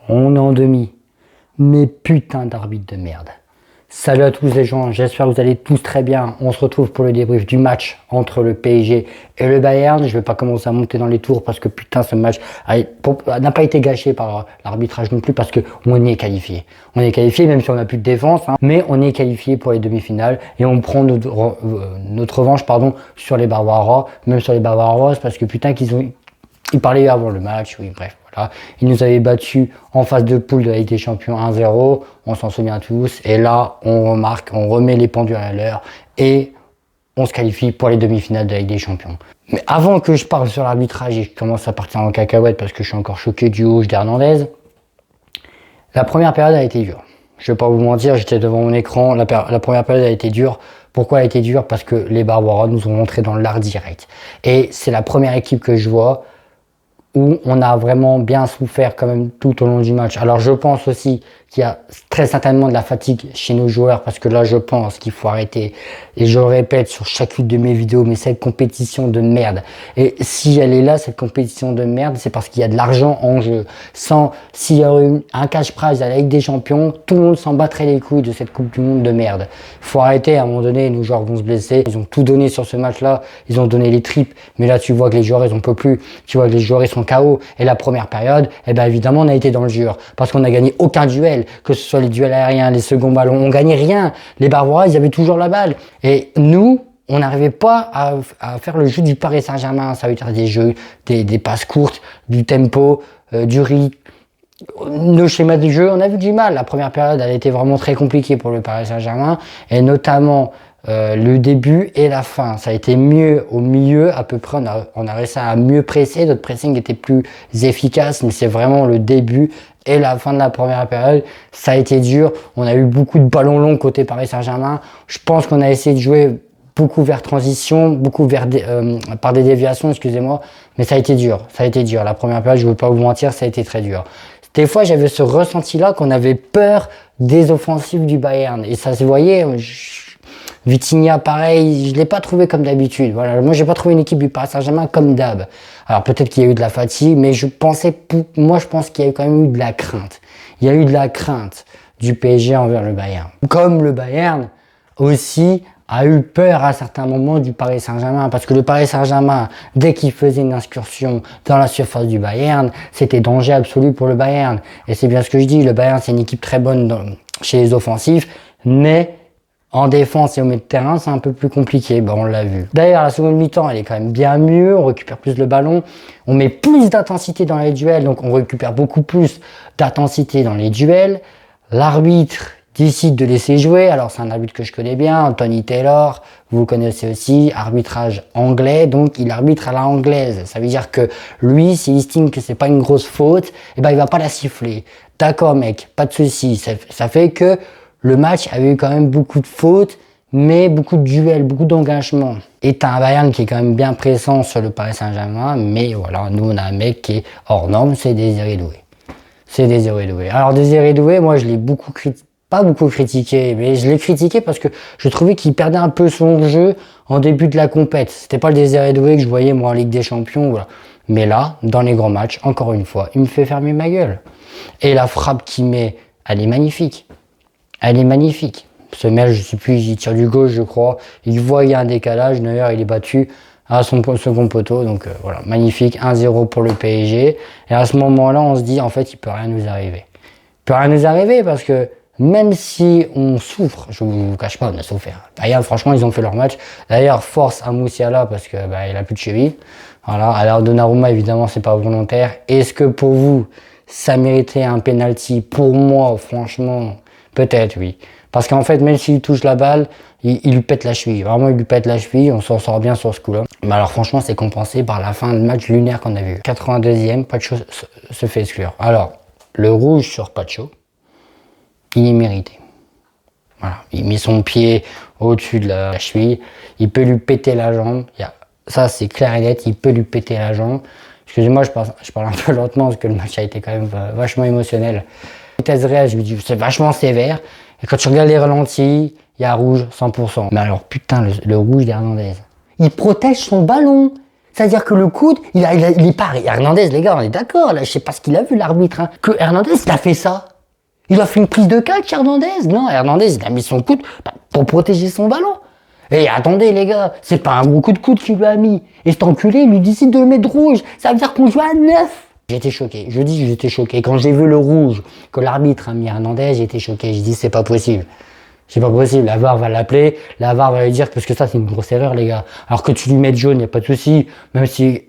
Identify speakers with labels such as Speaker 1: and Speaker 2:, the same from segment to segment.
Speaker 1: On est en demi. Mais putain d'arbitre de merde. Salut à tous les gens, j'espère que vous allez tous très bien. On se retrouve pour le débrief du match entre le PSG et le Bayern. Je vais pas commencer à monter dans les tours parce que putain ce match n'a pas été gâché par l'arbitrage non plus parce que on est qualifié. On est qualifié même si on n'a plus de défense, hein, mais on est qualifié pour les demi-finales et on prend notre revanche sur les Bavarois, même sur les Bavarois parce que putain ils parlaient avant le match, oui bref. Voilà. Ils nous avaient battus en phase de poule de la Ligue des Champions 1-0, on s'en souvient tous. Et là, on remarque, on remet les pendules à l'heure et on se qualifie pour les demi-finales de la Ligue des Champions. Mais avant que je parle sur l'arbitrage et que je commence à partir en cacahuète parce que je suis encore choqué du rouge d'Hernandez, la première période a été dure. Je vais pas vous mentir, j'étais devant mon écran, la première période a été dure. Pourquoi elle a été dure? Parce que les Bavarois nous ont montré dans l'art direct. Et c'est la première équipe que je vois où on a vraiment bien souffert quand même tout au long du match. Alors je pense aussi qu'il y a très certainement de la fatigue chez nos joueurs parce que là je pense qu'il faut arrêter, et je le répète sur chacune de mes vidéos, mais cette compétition de merde, et si elle est là cette compétition de merde, c'est parce qu'il y a de l'argent en jeu. S'il y a eu un cash prize à la Ligue des Champions, tout le monde s'en battrait les couilles de cette Coupe du Monde de merde. Faut arrêter, à un moment donné nos joueurs vont se blesser, ils ont tout donné sur ce match là, ils ont donné les tripes, mais là tu vois que les joueurs ils en peuvent plus, tu vois que les joueurs ils sont KO. Et la première période, eh ben évidemment on a été dans le dur parce qu'on n'a gagné aucun duel, que ce soit les duels aériens, les seconds ballons, on gagnait rien. Les Bavarois ils avaient toujours la balle et nous on n'arrivait pas à faire le jeu du Paris Saint-Germain. Ça veut dire des jeux, des passes courtes, du tempo, du rythme. Nos schémas de jeu, on a vu du mal. La première période elle était vraiment très compliquée pour le Paris Saint-Germain et notamment le début et la fin, ça a été mieux au milieu à peu près, on a réussi à mieux presser, notre pressing était plus efficace, mais c'est vraiment le début et la fin de la première période, ça a été dur, on a eu beaucoup de ballons longs côté Paris Saint-Germain, je pense qu'on a essayé de jouer beaucoup vers transition, beaucoup vers par des déviations, excusez-moi, mais ça a été dur, la première période, je ne veux pas vous mentir, ça a été très dur. Des fois, j'avais ce ressenti-là qu'on avait peur des offensives du Bayern, et ça se voyait. Vitinha, pareil, je l'ai pas trouvé comme d'habitude. Voilà, moi j'ai pas trouvé une équipe du Paris Saint-Germain comme d'hab. Alors peut-être qu'il y a eu de la fatigue, mais je pense qu'il y a quand même eu de la crainte. Il y a eu de la crainte du PSG envers le Bayern. Comme le Bayern aussi a eu peur à certains moments du Paris Saint-Germain, parce que le Paris Saint-Germain, dès qu'il faisait une incursion dans la surface du Bayern, c'était danger absolu pour le Bayern. Et c'est bien ce que je dis, le Bayern c'est une équipe très bonne chez les offensifs, mais en défense et au milieu de terrain, c'est un peu plus compliqué, on l'a vu. D'ailleurs, la seconde mi-temps, elle est quand même bien mieux, on récupère plus le ballon, on met plus d'intensité dans les duels, donc on récupère beaucoup plus d'intensité dans les duels. L'arbitre décide de laisser jouer, alors c'est un arbitre que je connais bien, Anthony Taylor, vous le connaissez aussi, arbitrage anglais, donc il arbitre à la anglaise. Ça veut dire que lui, s'il estime que c'est pas une grosse faute, il va pas la siffler. D'accord mec, pas de souci, ça fait que le match avait eu quand même beaucoup de fautes, mais beaucoup de duels, beaucoup d'engagement. Et t'as un Bayern qui est quand même bien présent sur le Paris Saint-Germain, mais voilà, nous on a un mec qui est hors norme, c'est Désiré Doué. C'est Désiré Doué. Alors Désiré Doué, moi je l'ai pas beaucoup critiqué, mais je l'ai critiqué parce que je trouvais qu'il perdait un peu son jeu en début de la compète. C'était pas le Désiré Doué que je voyais moi en Ligue des Champions, voilà. Mais là, dans les grands matchs, encore une fois, il me fait fermer ma gueule. Et la frappe qu'il met, elle est magnifique. Elle est magnifique. Ce mec, je sais plus, il tire du gauche, je crois. Il voit qu'il y a un décalage. D'ailleurs, il est battu à son second poteau. Donc voilà, magnifique. 1-0 pour le PSG. Et à ce moment-là, on se dit, en fait, il peut rien nous arriver. Il peut rien nous arriver parce que même si on souffre, je vous cache pas, on a souffert. D'ailleurs, franchement, ils ont fait leur match. D'ailleurs, force à Moussiala parce que il a plus de cheville. Voilà. Alors Donnarumma, évidemment, c'est pas volontaire. Est-ce que pour vous, ça méritait un penalty? Pour moi, franchement, peut-être, oui. Parce qu'en fait, même s'il touche la balle, il lui pète la cheville. Vraiment, il lui pète la cheville. On s'en sort bien sur ce coup-là. Mais alors, franchement, c'est compensé par la fin de match lunaire qu'on a vu. 82e, Pacho se fait exclure. Alors, le rouge sur Pacho, il est mérité. Voilà. Il met son pied au-dessus de la cheville. Il peut lui péter la jambe. Ça, c'est clair et net. Il peut lui péter la jambe. Excusez-moi, je parle un peu lentement parce que le match a été quand même vachement émotionnel. Vitesse réelle, je me dis, c'est vachement sévère. Et quand tu regardes les ralentis, il y a rouge 100%. Mais alors, putain, le rouge d'Hernandez. Il protège son ballon. C'est-à-dire que le coude, il est pas... Hernandez, les gars, on est d'accord, là, je sais pas ce qu'il a vu, l'arbitre, hein. Que Hernandez, il a fait ça. Il a fait une prise de catch, Hernandez. Non, Hernandez, il a mis son coude pour protéger son ballon. Et attendez, les gars, c'est pas un gros coup de coude qu'il lui a mis. Et cet enculé, il lui décide de le mettre rouge. Ça veut dire qu'on joue à 9. J'étais choqué. Je dis, j'étais choqué. Quand j'ai vu le rouge, que l'arbitre a mis Hernandez, j'étais choqué. Je dis, c'est pas possible. C'est pas possible. La VAR va l'appeler. La VAR va lui dire, parce que ça, c'est une grosse erreur, les gars. Alors que tu lui mets jaune, y a pas de souci. Même si,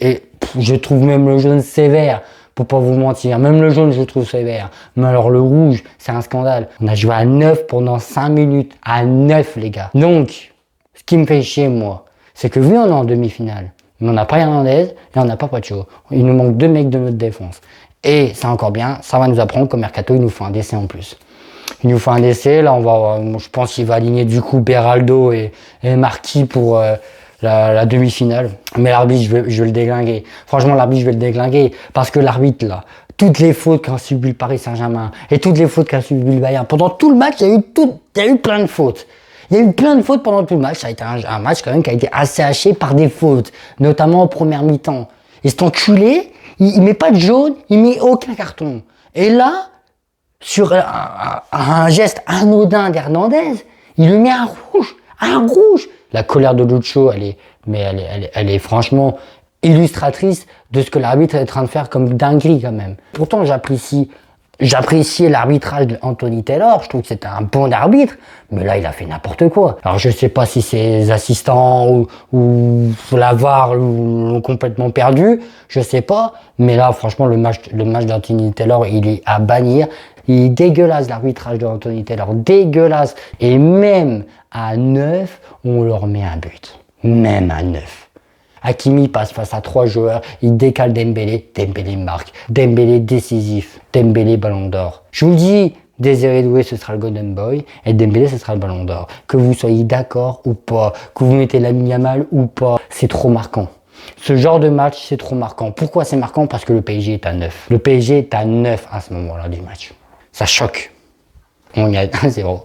Speaker 1: je trouve même le jaune sévère. Pour pas vous mentir. Même le jaune, je le trouve sévère. Mais alors, le rouge, c'est un scandale. On a joué à 9 pendant 5 minutes. À 9, les gars. Donc, ce qui me fait chier, moi, c'est que vu on est en demi-finale, mais on n'a pas Hernandez et on n'a pas Pacho. Il nous manque 2 mecs de notre défense. Et c'est encore bien, ça va nous apprendre qu'au Mercato, il nous faut un décès en plus. Il nous faut un décès, là, je pense qu'il va aligner du coup Beraldo et Marquis pour la demi-finale. Mais l'arbitre, je vais le déglinguer. Franchement, l'arbitre, je vais le déglinguer. Parce que l'arbitre, là, toutes les fautes qu'a subi le Paris Saint-Germain et toutes les fautes qu'a subi le Bayern, pendant tout le match, il y a eu plein de fautes. Il y a eu plein de fautes pendant tout le match. Ça a été un match quand même qui a été assez haché par des fautes, notamment en première mi-temps. Et cet enculé, il met pas de jaune, il met aucun carton. Et là, sur un geste anodin d'Hernandez, il lui met un rouge, un rouge. La colère de Lucho, elle est franchement illustratrice de ce que l'arbitre est en train de faire comme dinguerie quand même. Pourtant, j'appréciais l'arbitrage d'Anthony Taylor, je trouve que c'était un bon arbitre, mais là il a fait n'importe quoi. Alors je sais pas si ses assistants ou la VAR l'ont complètement perdu, je sais pas, mais là franchement le match d'Anthony Taylor il est à bannir. Il est dégueulasse l'arbitrage d'Anthony Taylor, dégueulasse. Et même à 9, on leur met un but. Même à 9. Hakimi passe face à 3 joueurs, il décale Dembélé, Dembélé marque, Dembélé décisif, Dembélé ballon d'or. Je vous le dis, Désiré Doué ce sera le Golden Boy et Dembélé ce sera le ballon d'or. Que vous soyez d'accord ou pas, que vous mettez Lamine Yamal ou pas, c'est trop marquant. Ce genre de match, c'est trop marquant. Pourquoi c'est marquant? Parce que le PSG est à 9. Le PSG est à 9 à ce moment-là du match. Ça choque. On y a 1-0.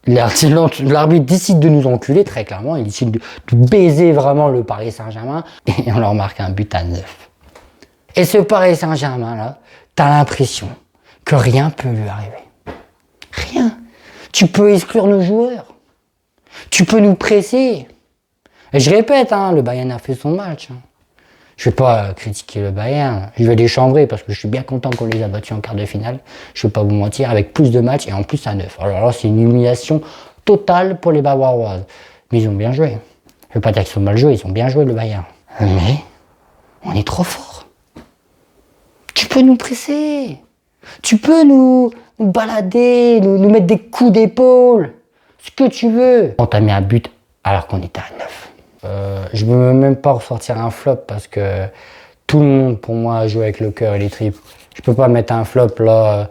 Speaker 1: L'arbitre décide de nous enculer, très clairement. Il décide de baiser vraiment le Paris Saint-Germain. Et on leur marque un but à 9. Et ce Paris Saint-Germain-là, t'as l'impression que rien peut lui arriver. Rien. Tu peux exclure nos joueurs. Tu peux nous presser. Et je répète, hein, le Bayern a fait son match. Hein. Je vais pas critiquer le Bayern, je vais les chambrer parce que je suis bien content qu'on les a battus en quart de finale. Je vais pas vous mentir, avec plus de matchs et en plus à 9. Alors là, c'est une humiliation totale pour les Bavarois. Mais ils ont bien joué. Je vais pas dire qu'ils sont mal joués, ils ont bien joué le Bayern. Mais on est trop fort. Tu peux nous presser. Tu peux nous balader, nous mettre des coups d'épaule. Ce que tu veux. On t'a mis un but alors qu'on était à 9. Je ne veux même pas ressortir un flop parce que tout le monde pour moi joue avec le cœur et les tripes. Je peux pas mettre un flop là.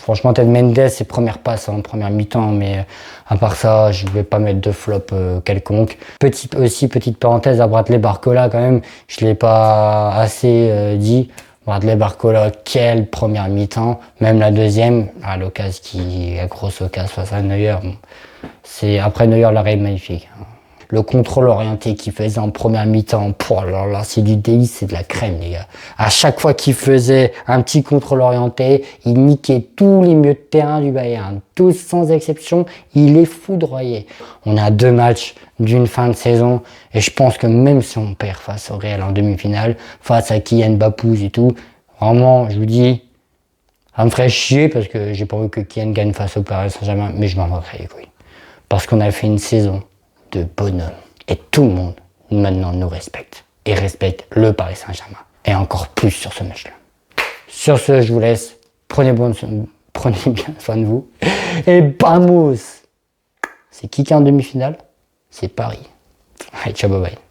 Speaker 1: Franchement, Ted Mendes, ses premières passes en première mi-temps, mais à part ça, je vais pas mettre de flop quelconque. Petite parenthèse à Bradley Barcola quand même, je l'ai pas assez dit. Bradley Barcola, quelle première mi-temps, même la deuxième, à l'occasion la grosse occasion face à Neuer. Bon, après Neuer, l'arrêt est magnifique. Le contrôle orienté qu'il faisait en première mi-temps, là, c'est du délice, c'est de la crème, les gars. À chaque fois qu'il faisait un petit contrôle orienté, il niquait tous les milieux de terrain du Bayern. Tous sans exception, il les foudroyait. On a 2 matchs d'une fin de saison, et je pense que même si on perd face au Real en demi-finale, face à Kylian Mbappé et tout, vraiment, je vous dis, ça me ferait chier parce que j'ai pas envie que Kylian gagne face au Paris Saint-Germain, mais je m'en battrais les couilles. Parce qu'on a fait une saison de bonhomme. Et tout le monde, maintenant, nous respecte. Et respecte le Paris Saint-Germain. Et encore plus sur ce match-là. Sur ce, je vous laisse. Prenez bien soin de vous. Et vamos! C'est qui est en demi-finale? C'est Paris. Allez, ciao, bye bye.